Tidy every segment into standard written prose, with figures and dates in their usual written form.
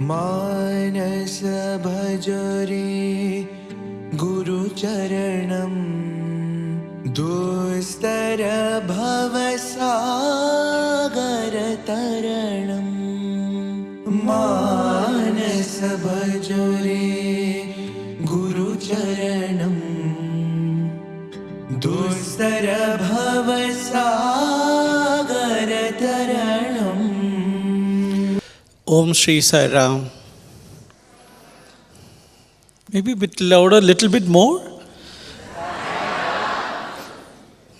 Manasa Bhajare Guru Charanam Dostara Bhavasagar Taranam. Manasa Bhajare Guru Charanam Dostara Bhavasagar Taranam. Om Shri Sairam. Maybe a bit louder, little bit more?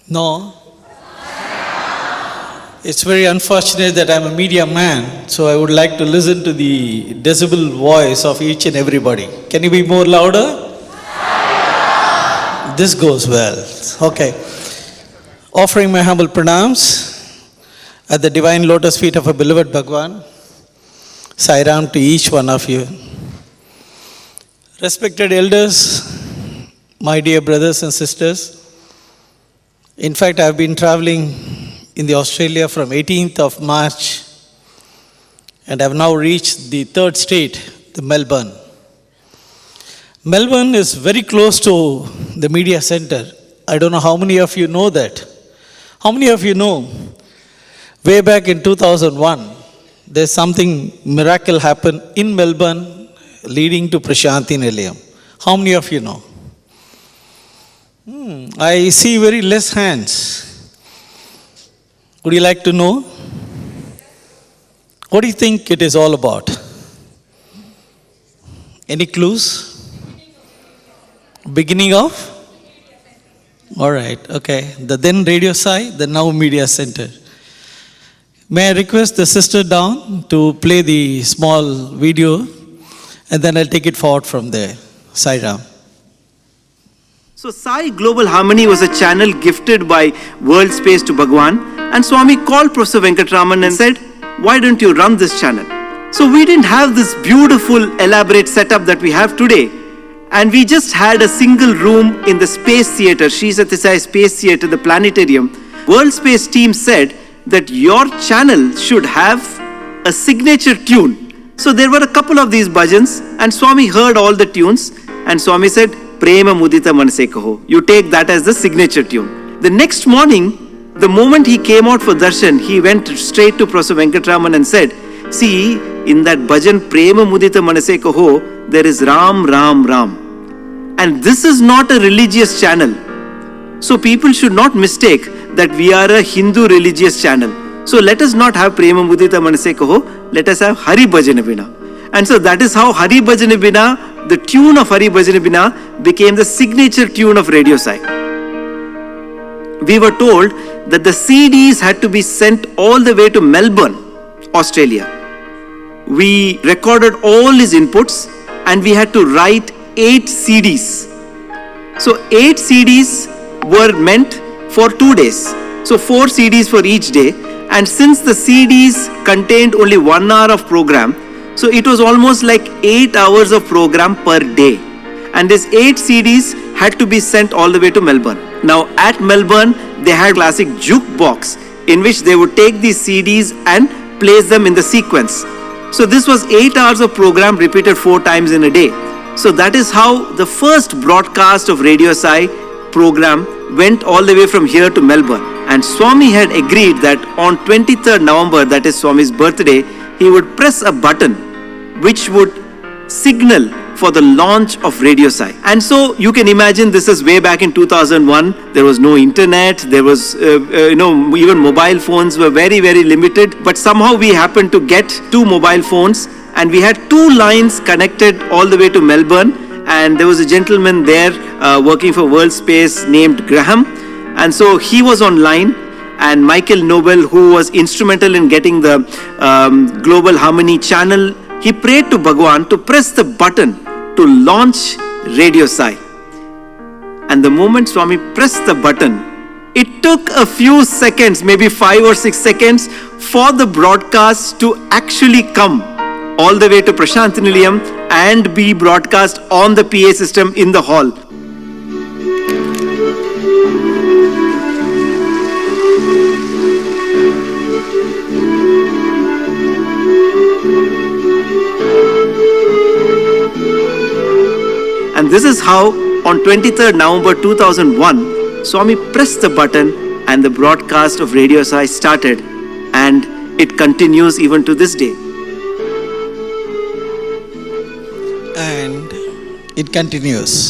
No? It's very unfortunate that I'm a media man, so I would like to listen to the decibel voice of each and everybody. Can you be more louder? This goes well. Okay. Offering my humble pranams at the divine lotus feet of a beloved Bhagwan. Sairam to each one of you. Respected elders, my dear brothers and sisters. In fact, I have been traveling in the Australia from 18th of March and I have now reached the third state, the Melbourne. Melbourne is very close to the media center. I don't know how many of you know that. How many of you know way back in 2001, there's something miracle happened in Melbourne leading to Prashanthi Nilayam. How many of you know? I see very less hands. Would you like to know? What do you think it is all about? Any clues? Beginning of? All right, okay. The then Radio Sai, the now Media Center. May I request the sister down to play the small video and then I'll take it forward from there. Sairam. So Sai Global Harmony was a channel gifted by World Space to Bhagwan, and Swami called Professor Venkatraman and said, why don't you run this channel? So we didn't have this beautiful elaborate setup that we have today, and we just had a single room in the Space Theatre, Sri Sathya Sai Space Theatre, the planetarium. World Space team said that your channel should have a signature tune. So there were a couple of these bhajans and Swami heard all the tunes and Swami said, Prema Mudita Manase Kaho. You take that as the signature tune. The next morning, the moment he came out for darshan, he went straight to Professor Venkatraman and said, see, in that bhajan Prema Mudita Manase Kaho, there is Ram, Ram, Ram. And this is not a religious channel. So people should not mistake that we are a Hindu religious channel. So let us not have Prema Mudita Manase Kaho, let us have Hari Bhajane Bina. And so that is how Hari Bhajane Bina, the tune of Hari Bhajane Bina became the signature tune of Radio Sai. We were told that the CDs had to be sent all the way to Melbourne, Australia. We recorded all his inputs and we had to write 8 CDs. So 8 CDs were meant for 2 days. So 4 CDs for each day. And since the CDs contained only 1 hour of program, so it was almost like 8 hours of program per day. And these 8 CDs had to be sent all the way to Melbourne. Now at Melbourne, they had classic jukebox in which they would take these CDs and place them in the sequence. So this was 8 hours of program repeated 4 times in a day. So that is how the first broadcast of Radio Sai program went all the way from here to Melbourne. And Swami had agreed that on 23rd November, that is Swami's birthday, he would press a button which would signal for the launch of Radio Sai. And so you can imagine this is way back in 2001. There was no internet, there was, even mobile phones were very, very limited. But somehow we happened to get 2 mobile phones and we had 2 lines connected all the way to Melbourne. And there was a gentleman there working for World Space named Graham. And so he was online, and Michael Noble, who was instrumental in getting the Global Harmony channel, he prayed to Bhagwan to press the button to launch Radio Sai. And the moment Swami pressed the button, it took a few seconds, maybe 5 or 6 seconds, for the broadcast to actually come all the way to Prashanthi Nilayam and be broadcast on the PA system in the hall. this is how on 23rd November 2001, Swami pressed the button and the broadcast of Radio Sai started, and it continues even to this day. And it continues.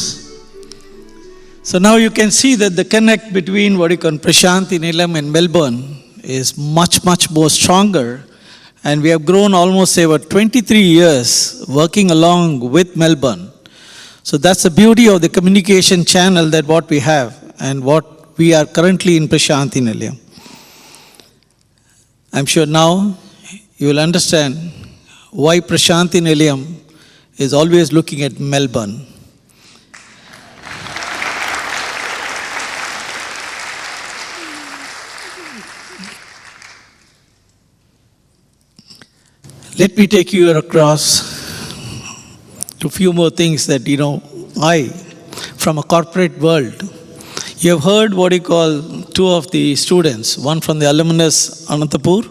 So now you can see that the connect between what you call Prashanthi Nilayam and Melbourne is much, much more stronger. And we have grown almost about 23 years working along with Melbourne. So that's the beauty of the communication channel that what we have and what we are currently in Prashanthi Nilayam. I'm sure now you will understand why Prashanthi Nilayam is always looking at Melbourne. Let me take you across to a few more things that, from a corporate world, you have heard what you call two of the students, one from the alumnus Anantapur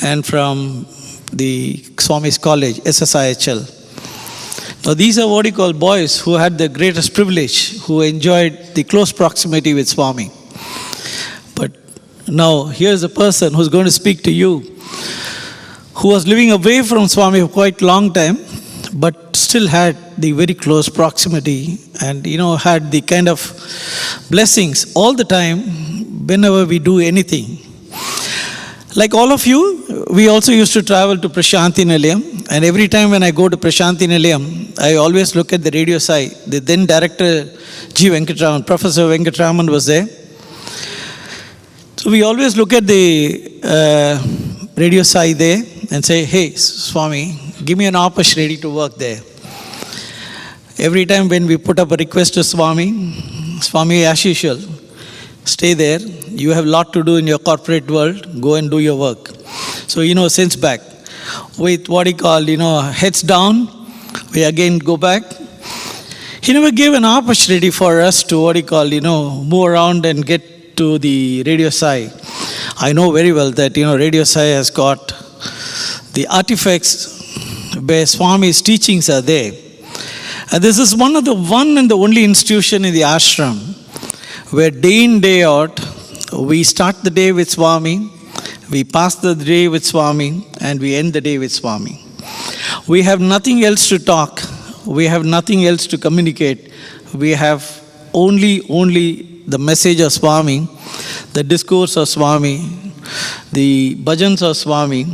and from the Swami's college, SSIHL. Now these are what you call boys who had the greatest privilege, who enjoyed the close proximity with Swami. But now here's a person who's going to speak to you, who was living away from Swami for quite a long time, but still had the very close proximity and, had the kind of blessings all the time whenever we do anything. Like all of you, we also used to travel to Prashanthi Nilayam, and every time when I go to Prashanthi Nilayam, I always look at the Radio Sai. The then director, G. Venkatraman, Professor Venkatraman was there. So we always look at the Radio Sai there and say, hey, Swami, give me an opportunity to work there. Every time when we put up a request to Swami, as usual, stay there. You have a lot to do in your corporate world. Go and do your work. So, since back, with what he called, heads down, we again go back. He never gave an opportunity for us to, what he called, move around and get to the Radio Sai. I know very well that, Radio Sai has got the artifacts where Swami's teachings are there. And this is one and the only institution in the ashram where day in, day out, we start the day with Swami, we pass the day with Swami, and we end the day with Swami. We have nothing else to talk. We have nothing else to communicate. We have only the message of Swami, the discourse of Swami, the Bhajans of Swami.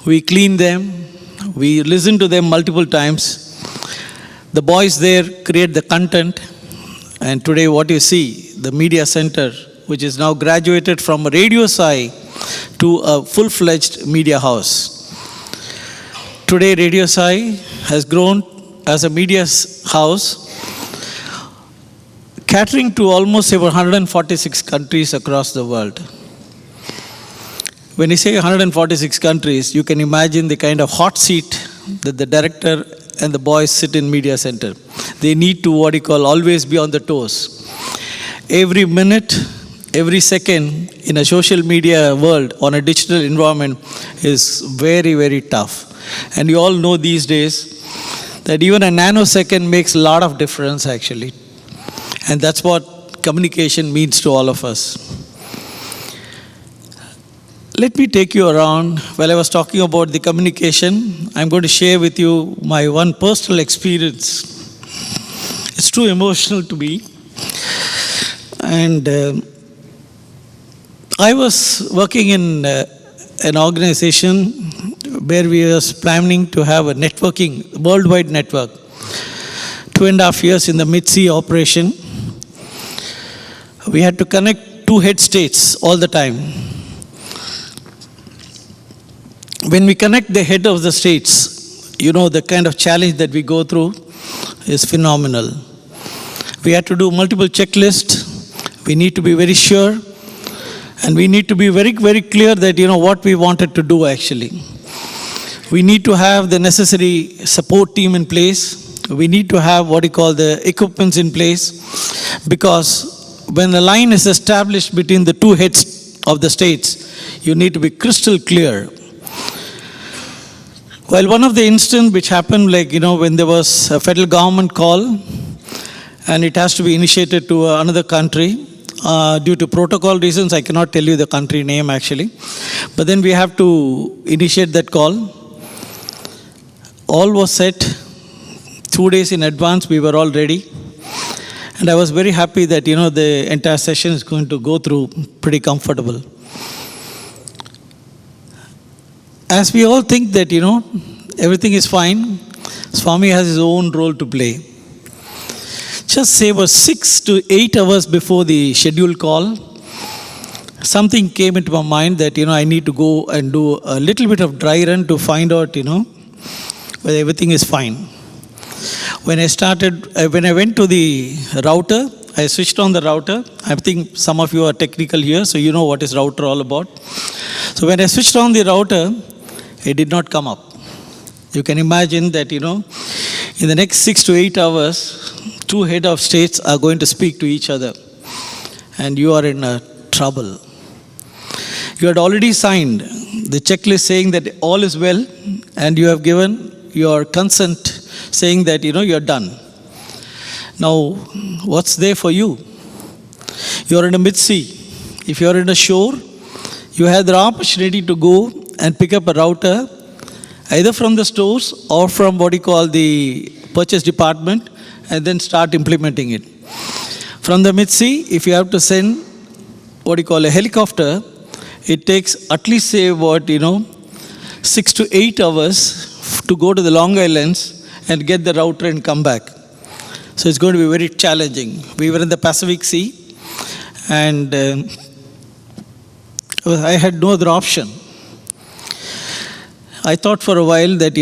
We clean them. We listen to them multiple times. The boys there create the content. And today what you see, the media center, which is now graduated from Radio Sai to a full-fledged media house. Today Radio Sai has grown as a media house, catering to almost over 146 countries across the world. When you say 146 countries, you can imagine the kind of hot seat that the director and the boys sit in media center. They need to, always be on the toes. Every minute, every second in a social media world, on a digital environment, is very, very tough. And you all know these days that even a nanosecond makes a lot of difference, actually. And that's what communication means to all of us. Let me take you around. While I was talking about the communication, I'm going to share with you my one personal experience. It's too emotional to me. And I was working in an organization where we were planning to have a networking, worldwide network. 2.5 years in the mid-sea operation. We had to connect 2 head states all the time. When we connect the head of the states, the kind of challenge that we go through is phenomenal. We had to do multiple checklists. We need to be very sure. And we need to be very, very clear that, what we wanted to do actually. We need to have the necessary support team in place. We need to have the equipments in place. Because when the line is established between the 2 heads of the states, you need to be crystal clear. Well, one of the instances which happened, when there was a federal government call, and it has to be initiated to another country. Due to protocol reasons, I cannot tell you the country name actually. But then we have to initiate that call. All was set. 2 days in advance, we were all ready. And I was very happy that, the entire session is going to go through pretty comfortable. As we all think that, everything is fine, Swami has his own role to play. Just say about 6 to 8 hours before the scheduled call, something came into my mind that, I need to go and do a little bit of dry run to find out, whether everything is fine. When I went to the router, I switched on the router. I think some of you are technical here, so you know what is router all about. So when I switched on the router, it did not come up. You can imagine that, in the next 6 to 8 hours, 2 head of states are going to speak to each other. And you are in trouble. You had already signed the checklist saying that all is well, and you have given your consent saying that, you're done. Now, what's there for you? You're in a mid-sea. If you're in a shore, you have the opportunity to go and pick up a router, either from the stores or from what you call the purchase department, and then start implementing it. From the mid-sea, if you have to send what you call a helicopter, it takes at least say 6 to 8 hours to go to the Long Islands and get the router and come back. So it's going to be very challenging. We were in the Pacific Sea, and I had no other option. I thought for a while that,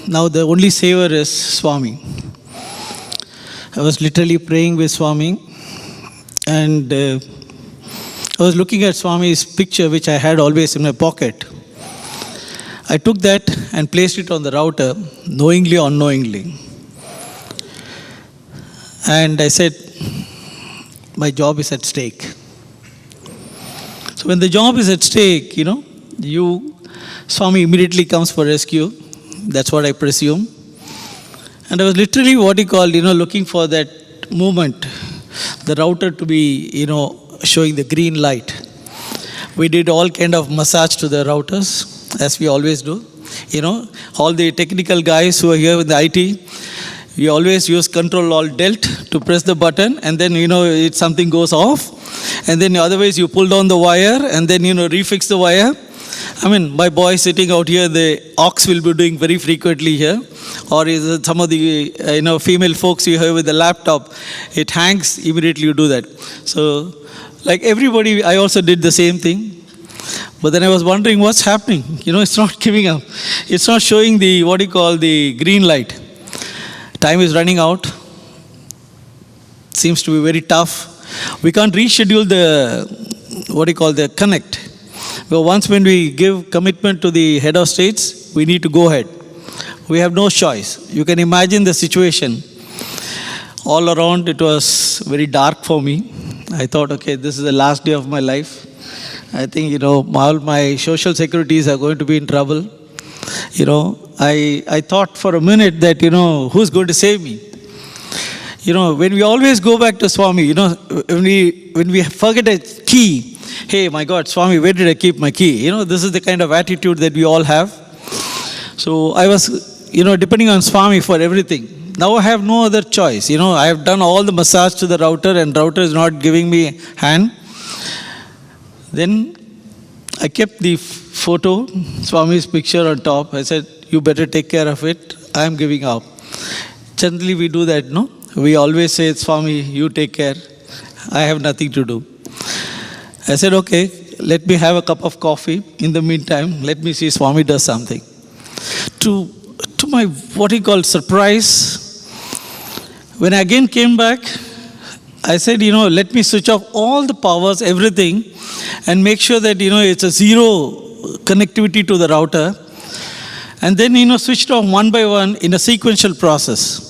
now the only savior is Swami. I was literally praying with Swami, and I was looking at Swami's picture, which I had always in my pocket. I took that and placed it on the router, knowingly or unknowingly. And I said, my job is at stake. So when the job is at stake, Swami immediately comes for rescue. That's what I presume. And I was literally looking for that moment, the router to be, showing the green light. We did all kind of massage to the routers, as we always do. All the technical guys who are here with the IT, we always use Control-Alt-Delt to press the button, and then, something goes off. And then otherwise you pull down the wire and then, refix the wire. My boy sitting out here, the aux will be doing very frequently here. Or is some of the, female folks you have with the laptop, it hangs, immediately you do that. So, like everybody, I also did the same thing. But then I was wondering what's happening. It's not giving up. It's not showing the, the green light. Time is running out. Seems to be very tough. We can't reschedule the connect. But once when we give commitment to the head of states, we need to go ahead. We have no choice. You can imagine the situation. All around it was very dark for me. I thought, okay, this is the last day of my life. I think, all my social securities are going to be in trouble. I thought for a minute that, who's going to save me? When we always go back to Swami, when we forget a key, hey, my God, Swami, where did I keep my key? This is the kind of attitude that we all have. So I was, depending on Swami for everything. Now I have no other choice. I have done all the massage to the router, and router is not giving me hand. Then I kept the photo, Swami's picture on top. I said, you better take care of it. I am giving up. Generally we do that, no? We always say, Swami, you take care. I have nothing to do. I said, okay, let me have a cup of coffee. In the meantime, let me see Swami does something. To my, surprise, when I again came back, I said, let me switch off all the powers, everything, and make sure that, it's a zero connectivity to the router. And then, switched off one by one in a sequential process.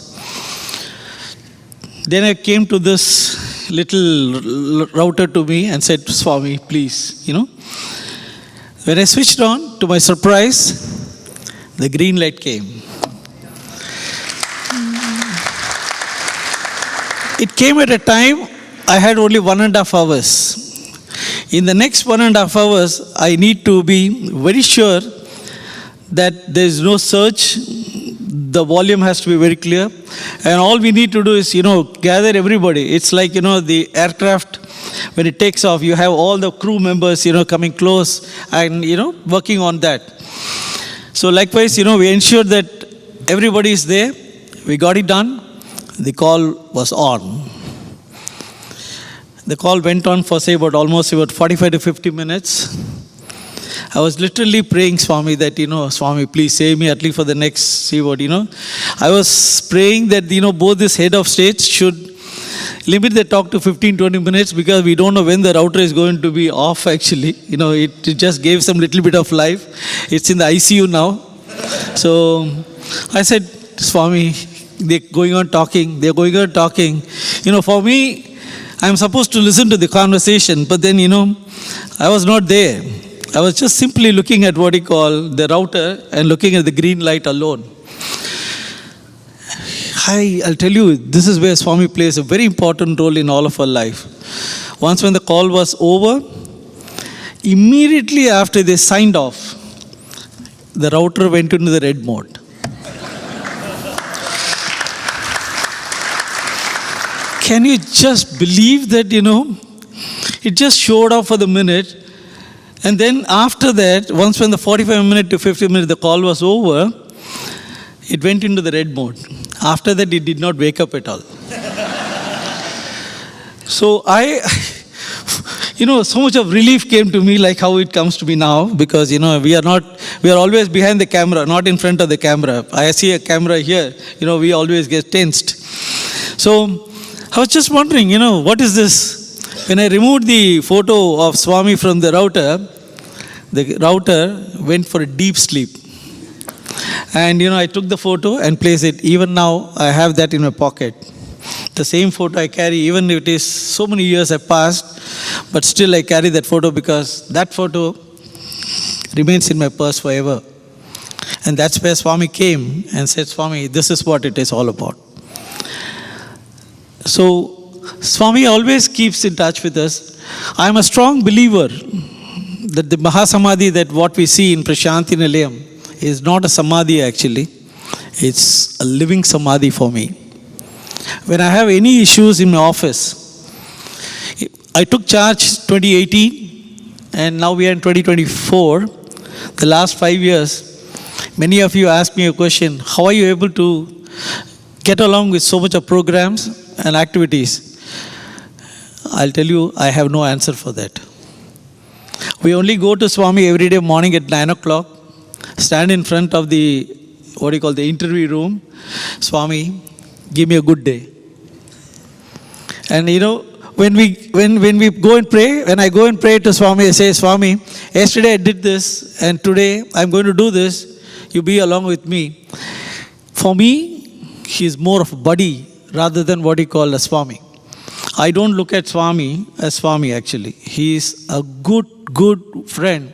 Then I came to this little router to me and said, Swami, please, When I switched on, to my surprise, the green light came. it came at a time I had only 1.5 hours. In the next 1.5 hours, I need to be very sure that there is no surge. The volume has to be very clear. And all we need to do is, gather everybody. It's like, the aircraft, when it takes off, you have all the crew members, coming close and, working on that. So likewise, we ensured that everybody is there. We got it done. The call was on. The call went on for, say, almost 45 to 50 minutes. I was literally praying, Swami, that, Swami, please save me at least for the next, I was praying that, both this head of state should limit the talk to 15-20 minutes because we don't know when the router is going to be off, actually. It just gave some little bit of life. It's in the ICU now. So I said, Swami, they're going on talking. For me, I'm supposed to listen to the conversation, but then, I was not there. I was just simply looking at the router and looking at the green light alone. I'll tell you, this is where Swami plays a very important role in all of our life. Once when the call was over, immediately after they signed off, the router went into the red mode. Can you just believe that, it just showed up for the minute. And then after that, once when the 45 minute to 50 minutes, the call was over, it went into the red mode. After that, it did not wake up at all. So so much of relief came to me like how it comes to me now because, we are always behind the camera, not in front of the camera. I see a camera here, we always get tensed. So I was just wondering, what is this? When I removed the photo of Swami from the router went for a deep sleep. And, I took the photo and placed it. Even now, I have that in my pocket. The same photo I carry, even if it is so many years have passed, but still I carry that photo because that photo remains in my purse forever. And that's where Swami came and said, Swami, this is what it is all about. So, Swami always keeps in touch with us. I am a strong believer that the Mahasamadhi, that what we see in Prashanthi Nilayam, is not a Samadhi actually. It's a living Samadhi for me. When I have any issues in my office, I took charge 2018 and now we are in 2024. The last 5 years, many of you asked me a question, how are you able to get along with so much of programs and activities? I'll tell you, I have no answer for that. We only go to Swami every day morning at 9 o'clock, stand in front of the interview room. Swami, give me a good day. And when we go and pray, when I go and pray to Swami, I say, Swami, yesterday I did this and today I'm going to do this. You be along with me. For me, he is more of a buddy rather than what he called a Swami. I don't look at Swami as Swami actually. He is a good friend.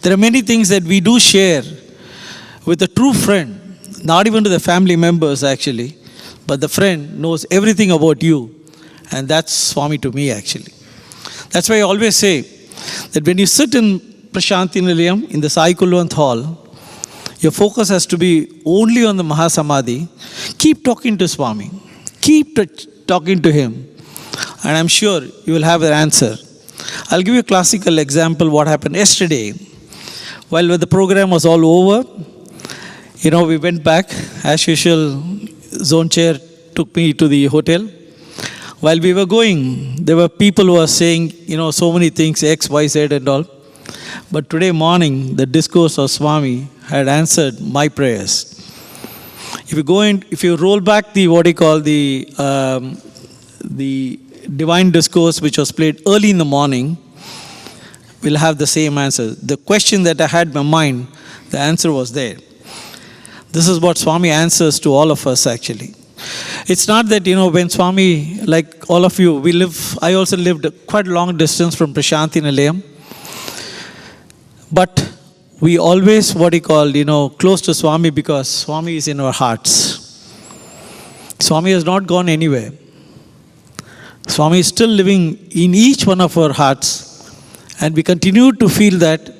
There are many things that we do share with a true friend, not even to the family members actually, but the friend knows everything about you. And that's Swami to me actually. That's why I always say that when you sit in Prashanthi Nilayam in the Sai Kulwant Hall, your focus has to be only on the Mahasamadhi. Keep talking to Swami. Keep talking to him. And I'm sure you will have an answer. I'll give you a classical example what happened yesterday. While the program was all over, we went back. As usual, zone chair took me to the hotel. While we were going, there were people who were saying, so many things, X, Y, Z and all. But today morning, the discourse of Swami had answered my prayers. If you roll back the divine discourse which was played early in the morning, we'll have the same answer. The question that I had in my mind, the answer was there. This is what Swami answers to all of us actually. It's not that, when Swami, like all of you, I also lived quite a long distance from Prashanthi Nilayam. But we always, close to Swami because Swami is in our hearts. Swami has not gone anywhere. Swami is still living in each one of our hearts, and we continue to feel that,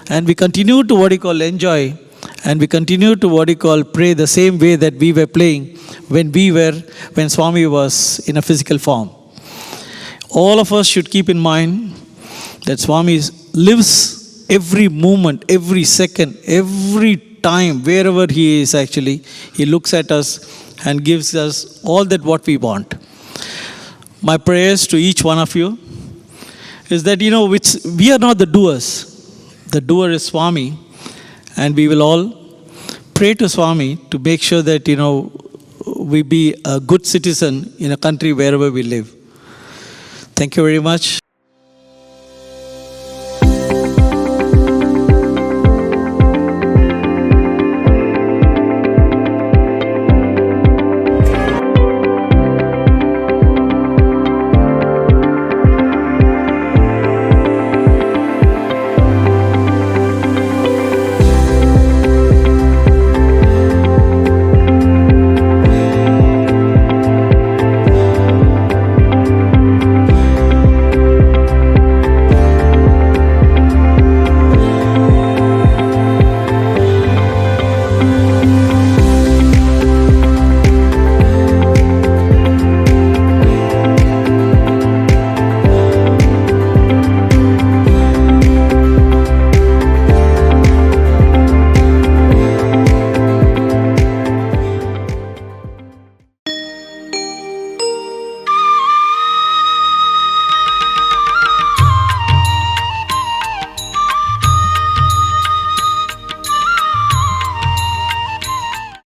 and we continue to enjoy, and we continue to pray the same way that we were playing when Swami was in a physical form. All of us should keep in mind that Swami lives every moment, every second, every time, wherever he is actually. He looks at us and gives us all that what we want. My prayers to each one of you is that, we are not the doers. The doer is Swami, and we will all pray to Swami to make sure that, we be a good citizen in a country wherever we live. Thank you very much.